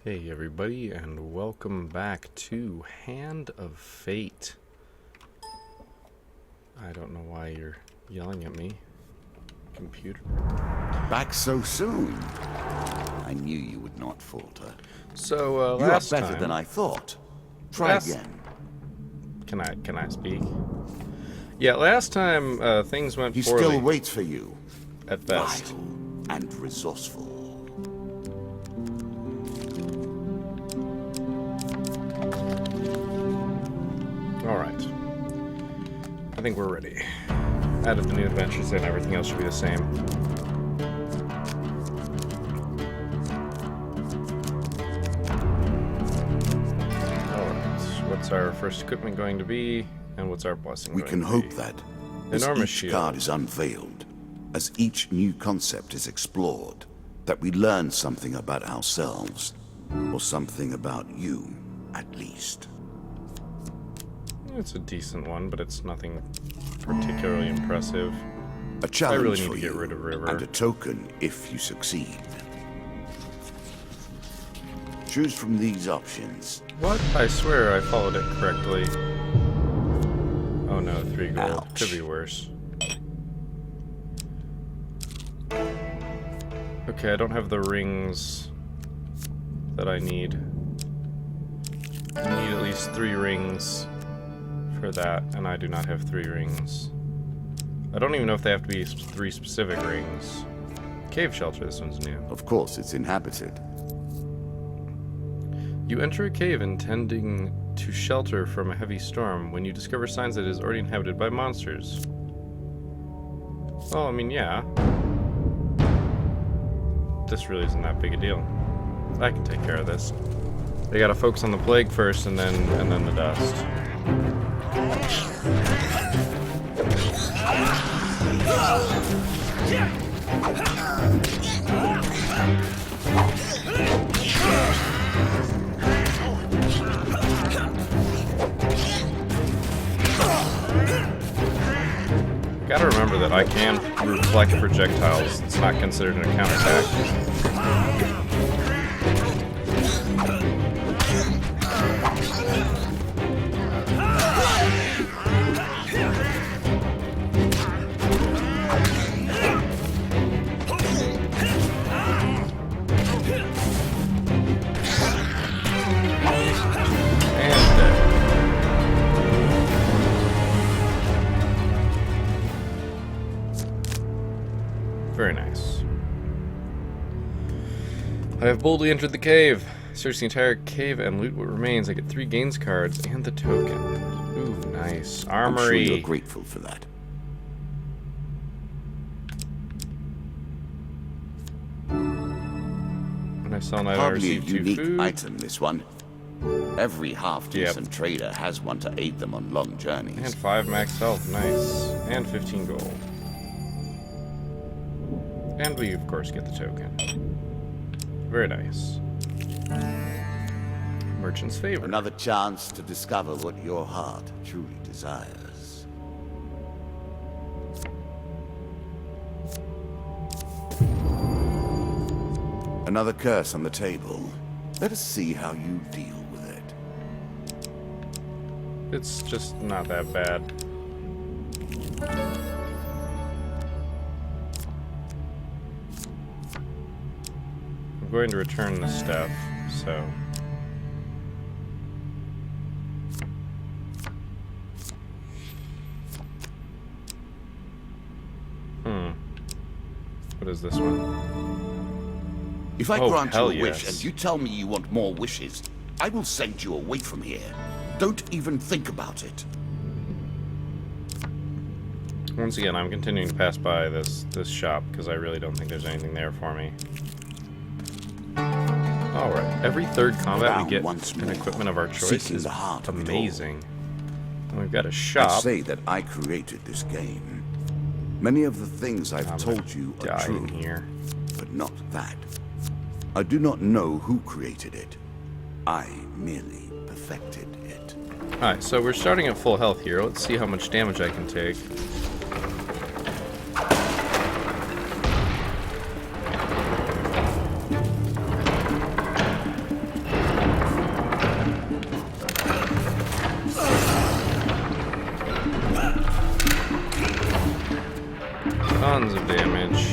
Hey everybody, and welcome back to Hand of Fate. I don't know why you're yelling at me, computer. Back so soon? I knew you would not falter. So, You are last better time... than I thought. Try again. Can I speak? Yeah, last time, things went He poorly. still waits for you. At best. Vile and resourceful. Alright. I think we're ready. Added the new adventures in, everything else should be the same. Alright, what's our first equipment going to be, and what's our blessing We going can to hope be? that, as Enormous each shield. card is unveiled, as each new concept is explored, that we learn something about ourselves, or something about you, at least. It's a decent one, but it's nothing particularly impressive. A challenge really need for to get you, rid of River. and a token if you succeed. Choose from these options. What? I swear I followed it correctly. Oh no, 3 gold. Ouch. Could be worse. Okay, I don't have the rings that I need. I need at least 3 rings for that, and I do not have 3 rings. I don't even know if they have to be 3 specific rings. Cave shelter, this one's new. Of course, it's inhabited. You enter a cave intending to shelter from a heavy storm when you discover signs that it is already inhabited by monsters. Well, I mean, yeah. This really isn't that big a deal. I can take care of this. They gotta focus on the plague first, and then the dust. Gotta remember that I can reflect projectiles. It's not considered an counterattack. And dead. Very nice. I have boldly entered the cave. Search the entire cave and loot what remains. I get 3 gains cards and the token. Ooh, nice. I'm sure Armory. you're grateful for that. When I sell night, I Hardly a receive 2 unique food. item, this one. Every half-decent trader has one to aid them on long journeys. And 5 max health. Nice. And 15 gold. And we, of course, get the token. Very nice. Merchant's favor. Another chance to discover what your heart truly desires. Another curse on the table. Let us see how you deal with it. It's just not that bad. I'm going to return the stuff, so... What is this one? If I Oh, grant you hell a wish yes. and you tell me you want more wishes, I will send you away from here. Don't even think about it. Once again, I'm continuing to pass by this shop because I really don't think there's anything there for me. Alright, every 3rd combat Down we get once an more, equipment of our choice seeking is the heart of it all. amazing. And we've got a I shop. say that I created this game. Many of the things I've I'm told you are die true, in here. but not that. I do not know who created it. I merely perfected it. Alright, so we're starting at full health here. Let's see how much damage I can take. tons of damage.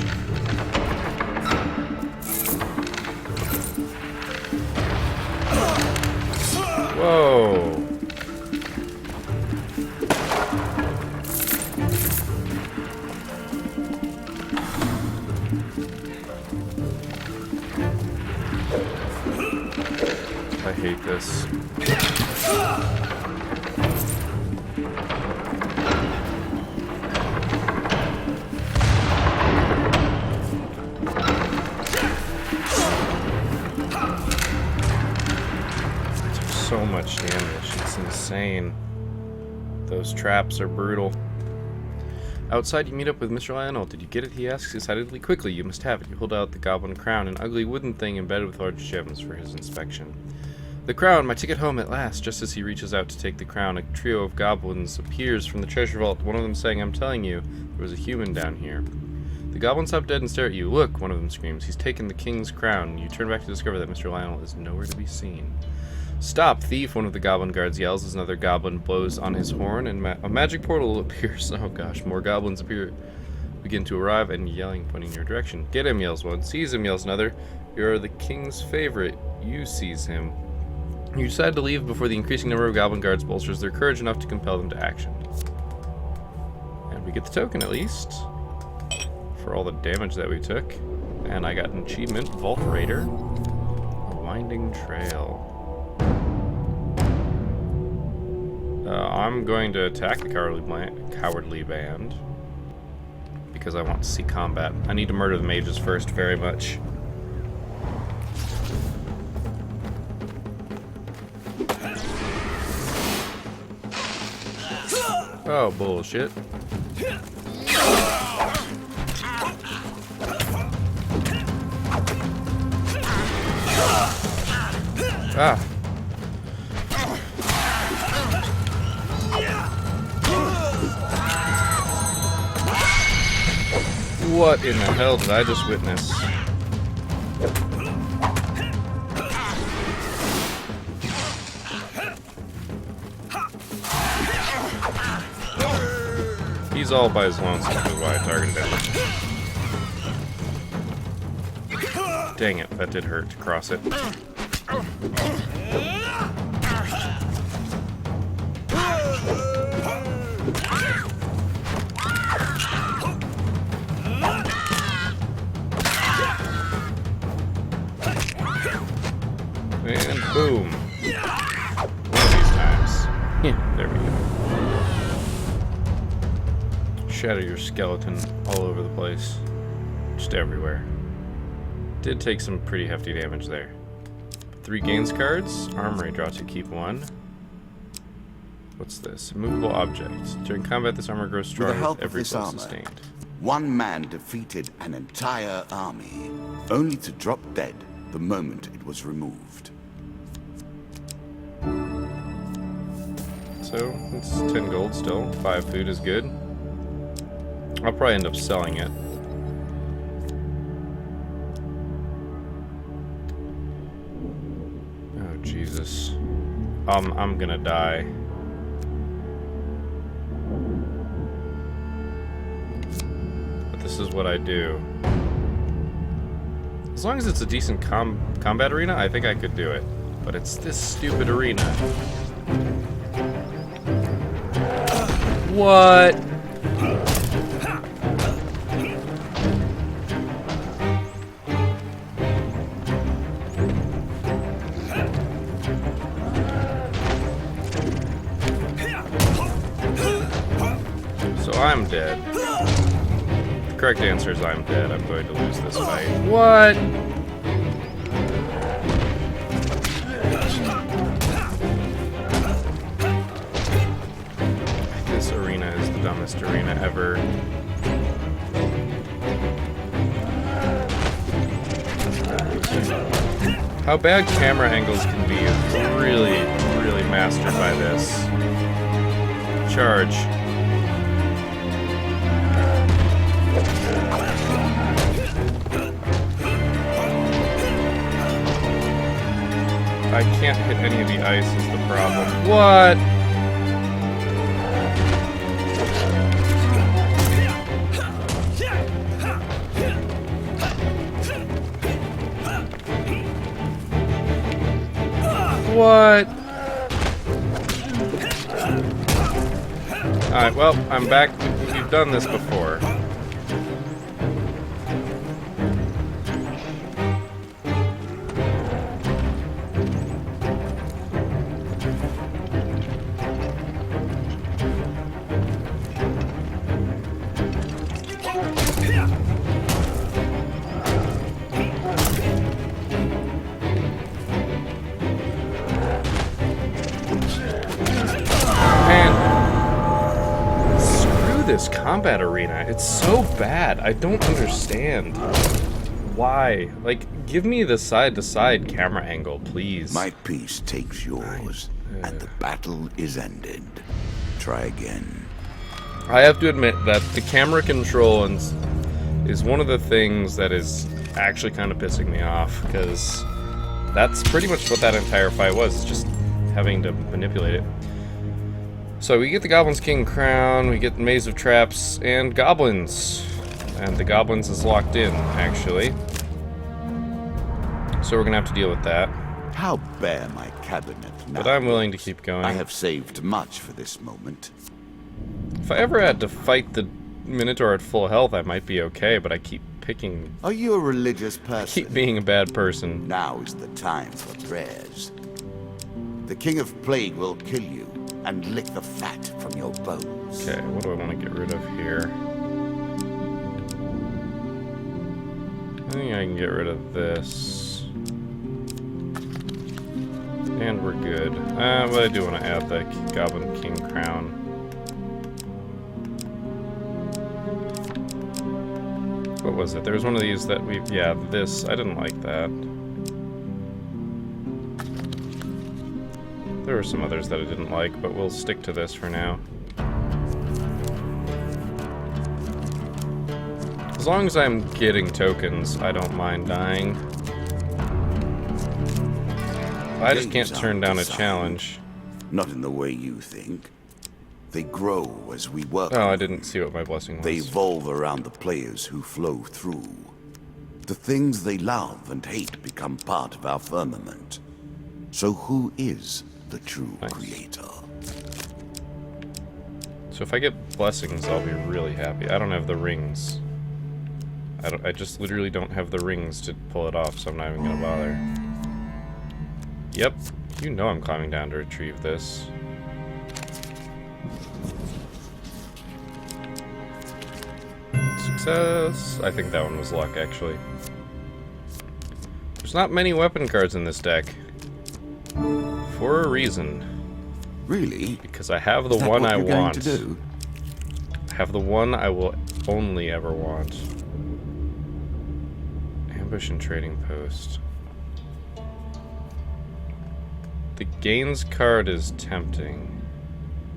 Whoa. I hate this. So much damage, it's insane. Those traps are brutal. Outside, you meet up with Mr. Lionel. Did you get it? He asks excitedly. Quickly, you must have it. You hold out the goblin crown, an ugly wooden thing embedded with large gems for his inspection. The crown, my ticket home at last. Just as he reaches out to take the crown, a trio of goblins appears from the treasure vault, one of them saying, I'm telling you, there was a human down here. The goblins stop dead and stare at you. Look, one of them screams. He's taken the king's crown. You turn back to discover that Mr. Lionel is nowhere to be seen. Stop, thief, one of the goblin guards yells as another goblin blows on his horn, and a magic portal appears. Oh gosh, more goblins begin to arrive and yelling, pointing in your direction. Get him, yells one. Seize him, yells another. You're the king's favorite. You seize him. You decide to leave before the increasing number of goblin guards bolsters their courage enough to compel them to action. And we get the token, at least, for all the damage that we took. And I got an achievement, Vault Raider. A winding trail. I'm going to attack the cowardly band because I want to see combat. I need to murder the mages first, very much. Oh, bullshit. Ah. What in the hell did I just witness? He's all by his lonesome, which is why I targeted him. Dang it, that did hurt to cross it. And boom. One of these times. Yeah, there we go. Shatter your skeleton all over the place. Just everywhere. Did take some pretty hefty damage there. 3 gains cards. Armory, draw 2, keep 1. What's this? Immovable object. During combat, this armor grows stronger with every blow sustained. One man defeated an entire army, only to drop dead the moment it was removed. So, it's 10 gold still. 5 food is good. I'll probably end up selling it. Oh, Jesus. I'm gonna die. But this is what I do. As long as it's a decent combat arena, I think I could do it. But it's this stupid arena. What? So I'm dead. The correct answer is I'm dead. I'm going to lose this fight. What? This arena is the dumbest arena ever. How bad camera angles can be is really, really mastered by this. Charge. I can't hit any of the ice is the problem. What? What? Alright, well, I'm back. We've done this before. This combat arena, it's so bad. I don't understand why. Like, give me the side-to-side camera angle, please. My piece takes yours, and the battle is ended. Try again. I have to admit that the camera control is one of the things that is actually kind of pissing me off, because that's pretty much what that entire fight was. It's just having to manipulate it. So we get the Goblin's King crown, we get the Maze of Traps, and Goblins. And the Goblins is locked in, actually. So we're gonna have to deal with that. How bare my cabinet now. But I'm willing to keep going. I have saved much for this moment. If I ever had to fight the Minotaur at full health, I might be okay, but I keep picking... Are you a religious person? Keep being a bad person. Now is the time for prayers. The King of Plague will kill you and lick the fat from your bones. Okay, what do I want to get rid of here? I think I can get rid of this. And we're good. But I do want to add the Goblin King crown. What was it? There was one of these that we... Yeah, this. I didn't like that. There were some others that I didn't like, but we'll stick to this for now. As long as I'm getting tokens, I don't mind dying. I just can't turn down a challenge. Not in the way you think. They grow as we work. Oh, I didn't see what my blessing was. They evolve around the players who flow through. The things they love and hate become part of our firmament. So who is the true creator? So if I get blessings, I'll be really happy. I don't have the rings. I just literally don't have the rings to pull it off, so I'm not even gonna bother. Yep, you know I'm climbing down to retrieve this. Success! I think that one was luck, actually. There's not many weapon cards in this deck. For a reason. Really? Because I have the one I want. I have the one I will only ever want. Ambush and trading post. The gains card is tempting.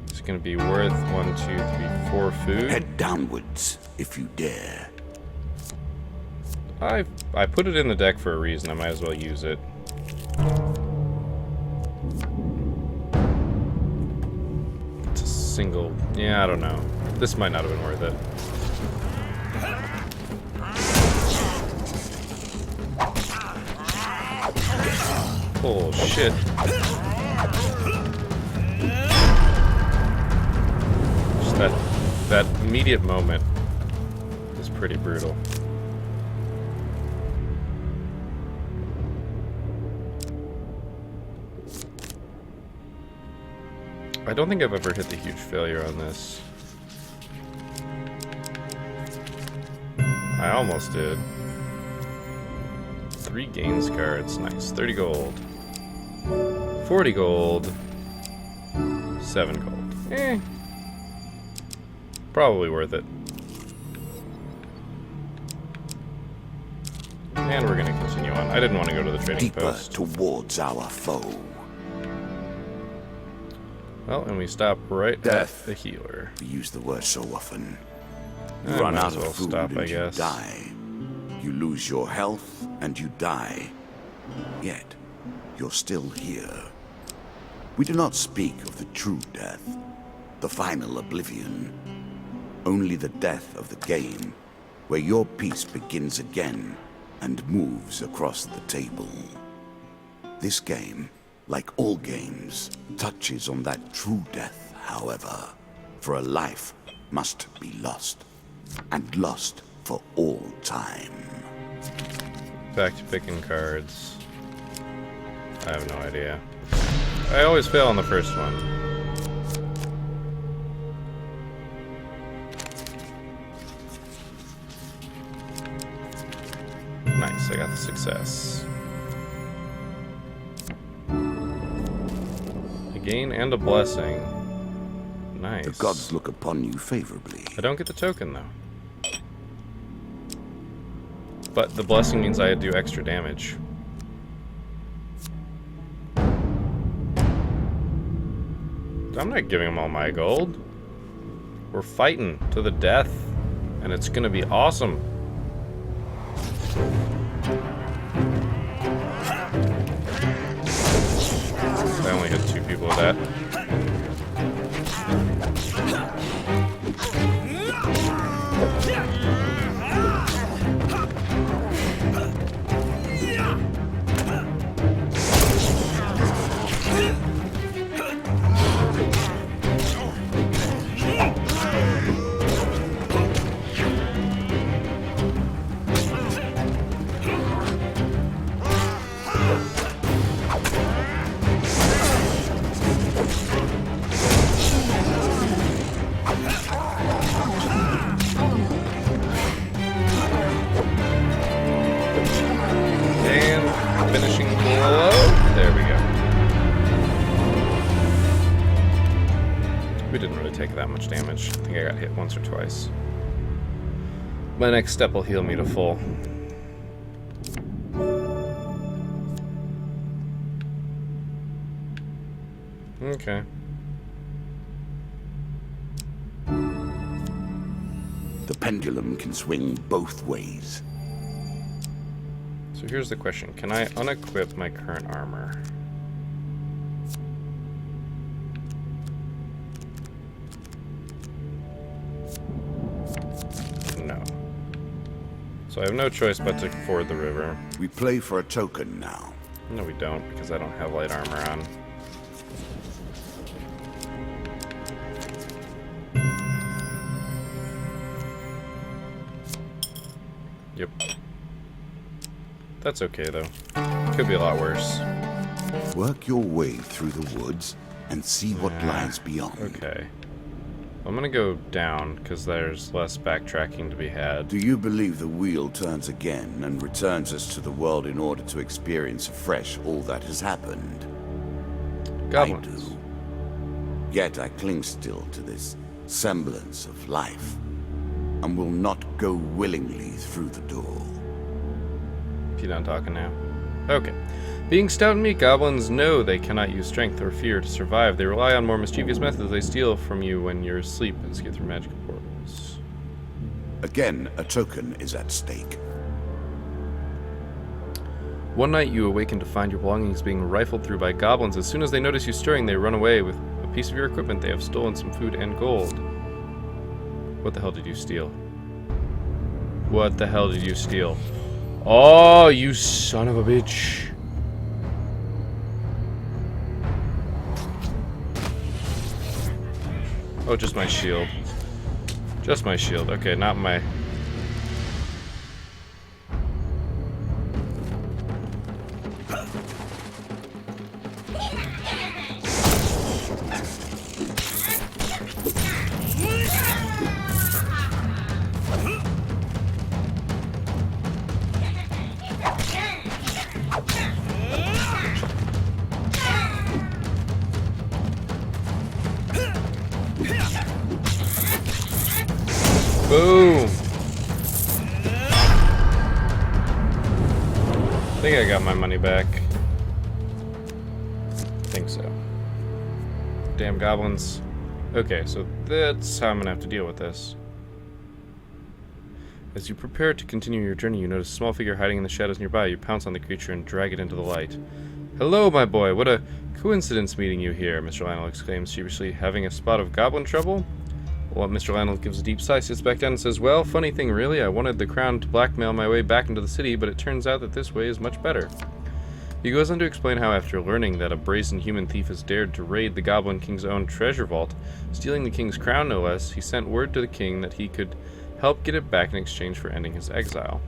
It's gonna be worth 1, 2, 3, 4 food. Head downwards if you dare. I put it in the deck for a reason. I might as well use it. It's a single. Yeah, I don't know. This might not have been worth it. Oh shit. Just that immediate moment is pretty brutal. I don't think I've ever hit the huge failure on this. I almost did. 3 gains cards, nice. 30 gold. 40 gold. 7 gold. Eh. Probably worth it. And we're gonna continue on. I didn't want to go to the trading Deeper post. towards our foe. Well, and we stop right Death. at the healer. We use the word so often. You I run might out as well of food stop, and I you guess. die. You lose your health and you die. Yet, you're still here. We do not speak of the true death, the final oblivion. Only the death of the game, where your piece begins again and moves across the table. This game Like all games, touches on that true death, however. For a life must be lost, and lost for all time. Back to picking cards. I have no idea. I always fail on the first one. Nice, I got the success. A gain and a blessing. Nice. The gods look upon you favorably. I don't get the token though. But the blessing means I do extra damage. I'm not giving him all my gold. We're fighting to the death, and it's gonna be awesome. I only hit 2 people with that. Finishing blow. There we go. We didn't really take that much damage. I think I got hit once or twice. My next step will heal me to full. Okay. The pendulum can swing both ways. So here's the question. Can I unequip my current armor? No. So I have no choice but to ford the river. We play for a token now. No, we don't, because I don't have light armor on. Yep. That's okay, though. Could be a lot worse. Work your way through the woods and see what lies beyond. Okay. I'm gonna go down, because there's less backtracking to be had. Do you believe the wheel turns again and returns us to the world in order to experience afresh all that has happened? Goblins. I do. Yet I cling still to this semblance of life, and will not go willingly through the door. You done talking now? Okay. Being stout and meek, goblins know they cannot use strength or fear to survive. They rely on more mischievous methods. They steal from you when you're asleep and escape through magical portals. Again, a token is at stake. One night you awaken to find your belongings being rifled through by goblins. As soon as they notice you stirring, they run away with a piece of your equipment. They have stolen some food and gold. What the hell did you steal? What the hell did you steal? Oh, you son of a bitch. Oh, just my shield. Just my shield. Okay, not my... Boom! I think I got my money back. I think so. Damn goblins. Okay, so that's how I'm gonna have to deal with this. As you prepare to continue your journey, you notice a small figure hiding in the shadows nearby. You pounce on the creature and drag it into the light. Hello, my boy. What a coincidence meeting you here, Mr. Lionel exclaims sheepishly. Having a spot of goblin trouble? Well, Mr. Lionel gives a deep sigh, sits back down and says, well, funny thing really, I wanted the crown to blackmail my way back into the city, but it turns out that this way is much better. He goes on to explain how after learning that a brazen human thief has dared to raid the Goblin King's own treasure vault, stealing the king's crown no less, he sent word to the king that he could help get it back in exchange for ending his exile.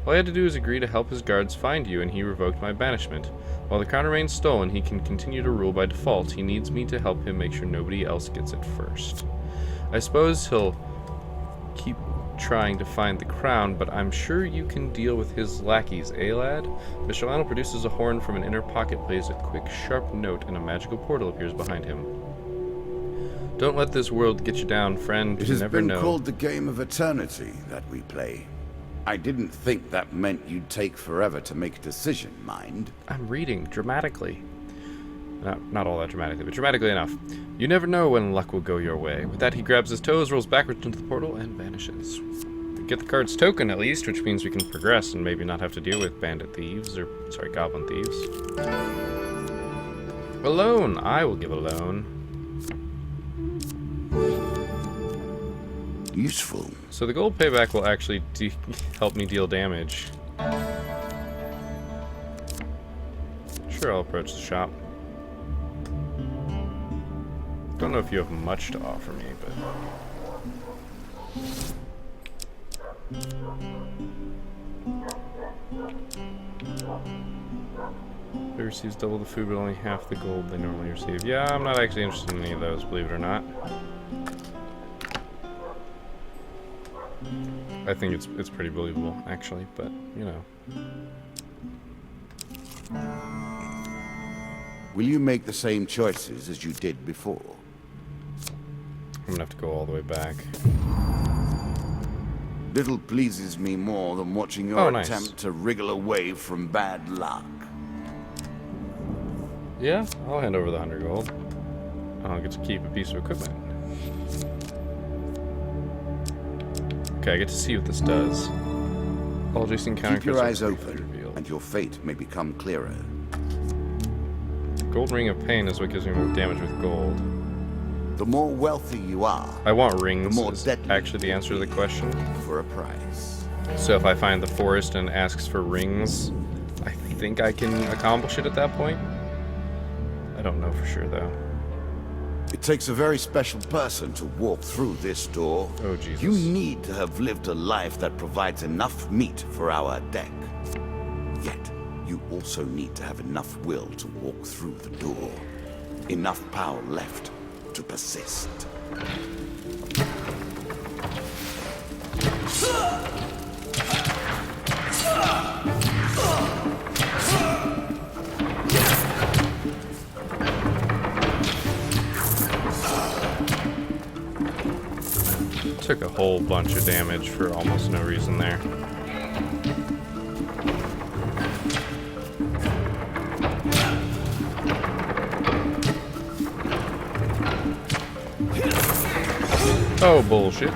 All I had to do was agree to help his guards find you, and he revoked my banishment. While the crown remains stolen, he can continue to rule by default. He needs me to help him make sure nobody else gets it first. I suppose he'll keep trying to find the crown, but I'm sure you can deal with his lackeys, eh, lad? Mr. Lionel produces a horn from an inner pocket, plays a quick, sharp note, and a magical portal appears behind him. Don't let this world get you down, friend. It You has never been know. called the game of eternity that we play. I didn't think that meant you'd take forever to make a decision, mind. I'm reading dramatically. Not all that dramatically, but dramatically enough. You never know when luck will go your way. With that, he grabs his toes, rolls backwards into the portal, and vanishes. We get the card's token, at least, which means we can progress and maybe not have to deal with bandit thieves, or, sorry, goblin thieves. A loan! I will give a loan. Useful. So the gold payback will actually help me deal damage. Sure, I'll approach the shop. Don't know if you have much to offer me, but... It receives double the food, but only half the gold they normally receive. Yeah, I'm not actually interested in any of those, believe it or not. I think it's pretty believable, actually, but, you know. Will you make the same choices as you did before? I'm gonna have to go all the way back. Little pleases me more than watching your nice. attempt to wriggle away from bad luck. Yeah, I'll hand over the 100 gold. I'll get to keep a piece of equipment. Okay, I get to see what this does. All adjacent counter Keep your eyes crits are open, revealed. and your fate may become clearer. Gold ring of pain is what gives me more damage with gold. The more wealthy you are, I want rings. the more Is deadly actually the answer to the question. for a price. So if I find the forest and asks for rings, I think I can accomplish it at that point. I don't know for sure though. It takes a very special person to walk through this door. Oh, Jesus. You need to have lived a life that provides enough meat for our deck. Yet, you also need to have enough will to walk through the door. Enough power left to persist. Took a whole bunch of damage for almost no reason there. Oh, bullshit.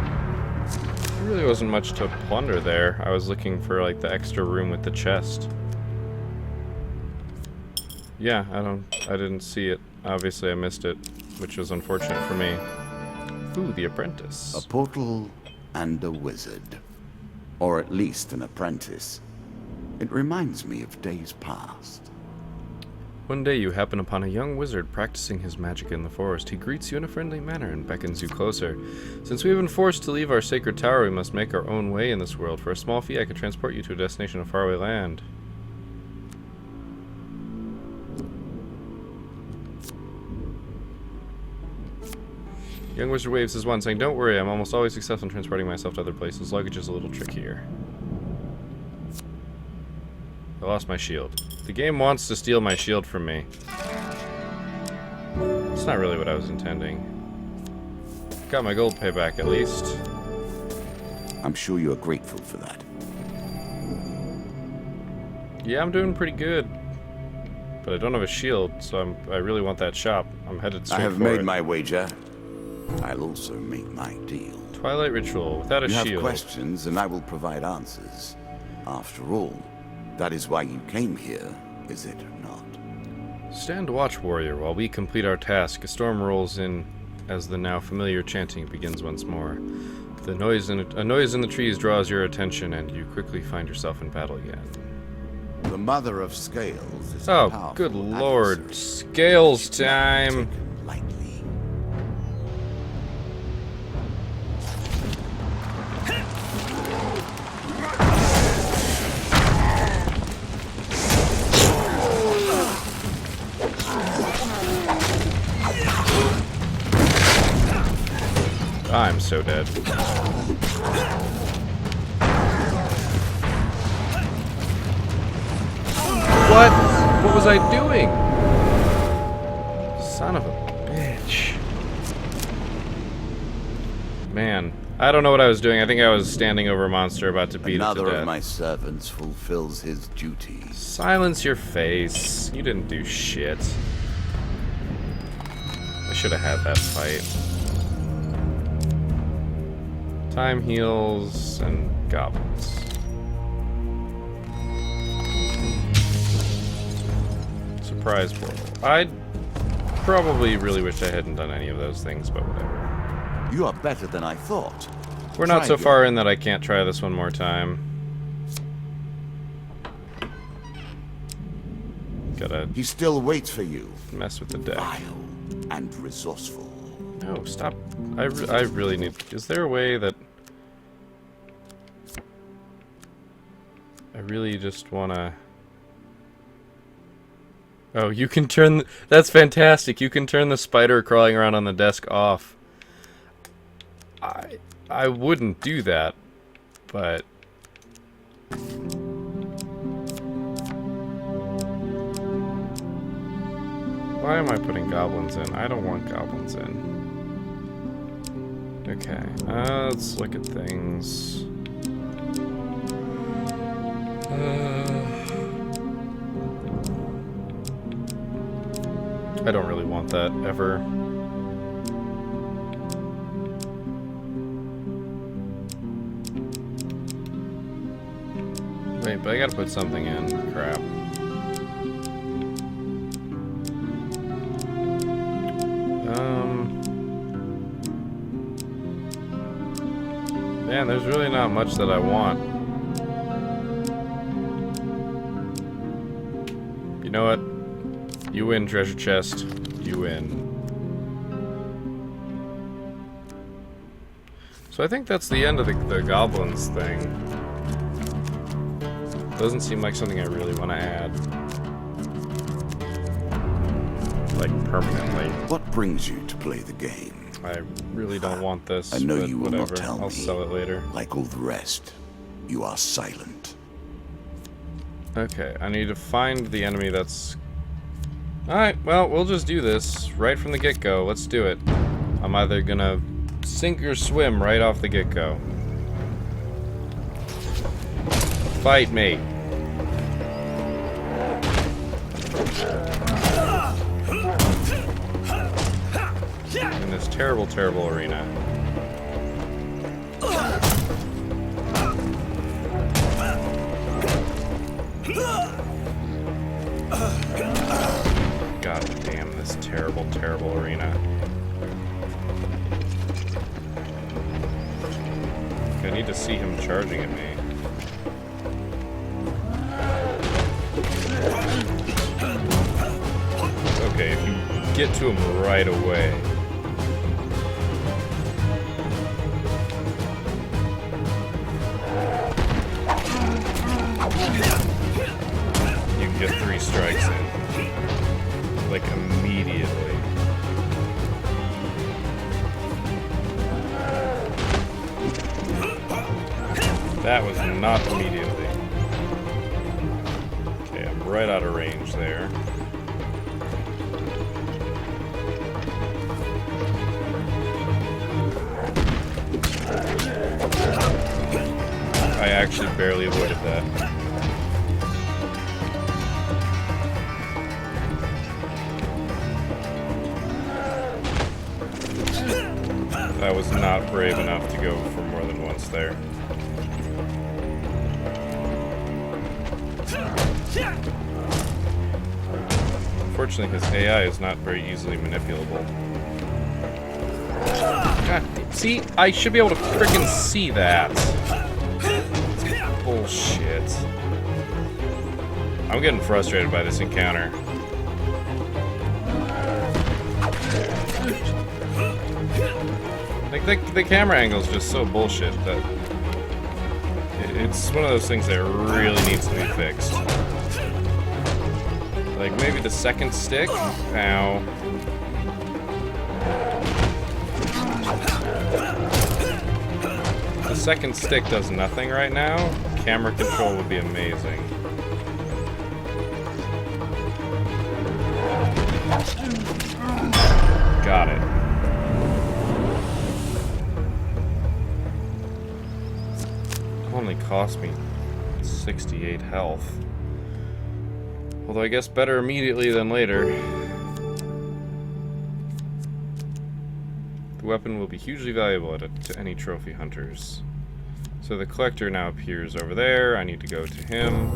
There really wasn't much to plunder there. I was looking for like the extra room with the chest. Yeah, I didn't see it. Obviously I missed it, which was unfortunate for me. Ooh, the apprentice. A portal and a wizard. Or at least an apprentice. It reminds me of days past. One day you happen upon a young wizard practicing his magic in the forest. He greets you in a friendly manner and beckons you closer. Since we have been forced to leave our sacred tower, we must make our own way in this world. For a small fee, I could transport you to a destination of faraway land. Young wizard waves his wand, saying, "Don't worry, I'm almost always successful in transporting myself to other places. Luggage is a little trickier." I lost my shield. The game wants to steal my shield from me. It's not really what I was intending. Got my gold payback at least. I'm sure you are grateful for that. Yeah, I'm doing pretty good. But I don't have a shield, so I really want that shop. I'm headed straight I have for made it. my wager. I'll also make my deal. Twilight Ritual, without a You have shield. questions, and I will provide answers. After all, that is why you came here, is it not? Stand watch, warrior, while we complete our task. A storm rolls in as the now familiar chanting begins once more. A noise in the trees draws your attention, and you quickly find yourself in battle again. The Mother of Scales is a Oh, powerful good lord. adversary. Scales She cannot be time! taken lightly. I'm so dead. What? What was I doing? Son of a bitch. Man, I don't know what I was doing. I think I was standing over a monster about to beat it to Another death. of my servants fulfills his duties. Silence your face. You didn't do shit. I should have had that fight. Time heals and goblins. Surprise portal. I probably really wish I hadn't done any of those things, but whatever. You are better than I thought. We're not Try so again. far in that I can't try this one more time. Gotta He still waits for you. mess with the deck. Vile and resourceful. No, stop. I really need... Is there a way that... I really just wanna... Oh, you can turn... That's fantastic. You can turn the spider crawling around on the desk off. I wouldn't do that, but... Why am I putting goblins in? I don't want goblins in. Okay, let's look at things. I don't really want that ever. Wait, but I gotta put something in. Crap. Man, there's really not much that I want. You know what? You win, treasure chest. You win. So I think that's the end of the goblins thing. Doesn't seem like something I really want to add. Like, permanently. What brings you to play the game? I really don't want this, I know but you will whatever. not tell I'll me. sell it later. Like all the rest, you are silent. Okay, I need to find the enemy that's... Alright, well, we'll just do this right from the get-go. Let's do it. I'm either gonna sink or swim right off the get-go. Fight me. In this terrible, terrible arena. God damn this terrible, terrible arena. I need to see him charging at me. Okay, if you get to him right away. You can get 3 strikes in. Like, immediately. That was not immediately. Okay, I'm right out of range there. I actually barely avoided that. I was not brave enough to go for more than once there. Unfortunately, his AI is not very easily manipulable. God, see? I should be able to frickin' see that. It's bullshit. I'm getting frustrated by this encounter. Like, the camera angle is just so bullshit that it's one of those things that really needs to be fixed. Like, maybe the second stick? Ow. The second stick does nothing right now. Camera control would be amazing. Got it. Only cost me 68 health. Although I guess better immediately than later. The weapon will be hugely valuable to any trophy hunters. So the collector now appears over there. I need to go to him.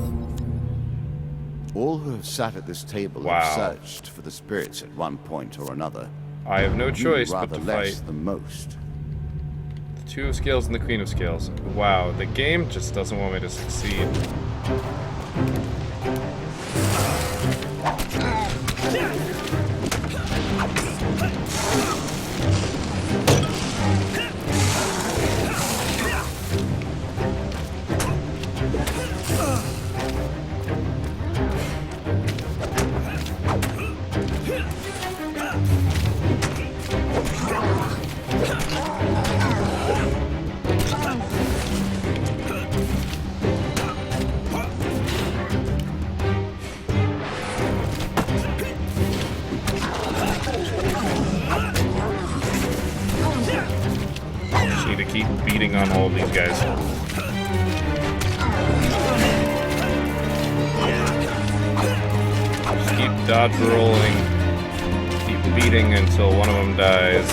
All who have sat at this table have searched for the spirits at one point or another. I have no choice but to less fight than most. the Two of Scales and the Queen of Scales. Wow, the game just doesn't want me to succeed. To keep beating on all of these guys. Just keep dodge rolling, keep beating until one of them dies.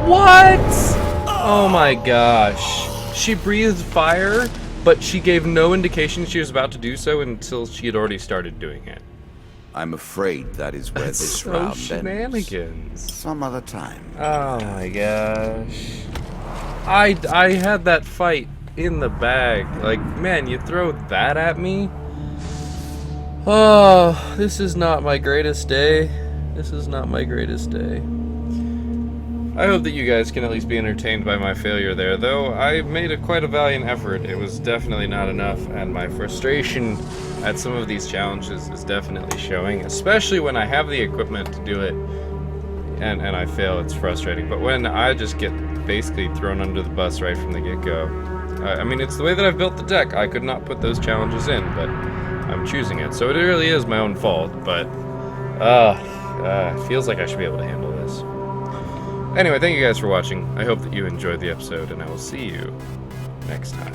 What? Oh my gosh. She breathed fire, but she gave no indication she was about to do so until she had already started doing it. I'm afraid that is where That's this so round shenanigans. ends. Some other time. Oh my gosh. I had that fight in the bag. Like, man, you throw that at me? Oh, this is not my greatest day. This is not my greatest day. I hope that you guys can at least be entertained by my failure there, though I made quite a valiant effort. It was definitely not enough, and my frustration at some of these challenges is definitely showing, especially when I have the equipment to do it, and I fail. It's frustrating. But when I just get basically thrown under the bus right from the get-go, I mean, it's the way that I've built the deck. I could not put those challenges in, but I'm choosing it. So it really is my own fault, but it feels like I should be able to handle this. Anyway, thank you guys for watching. I hope that you enjoyed the episode, and I will see you next time.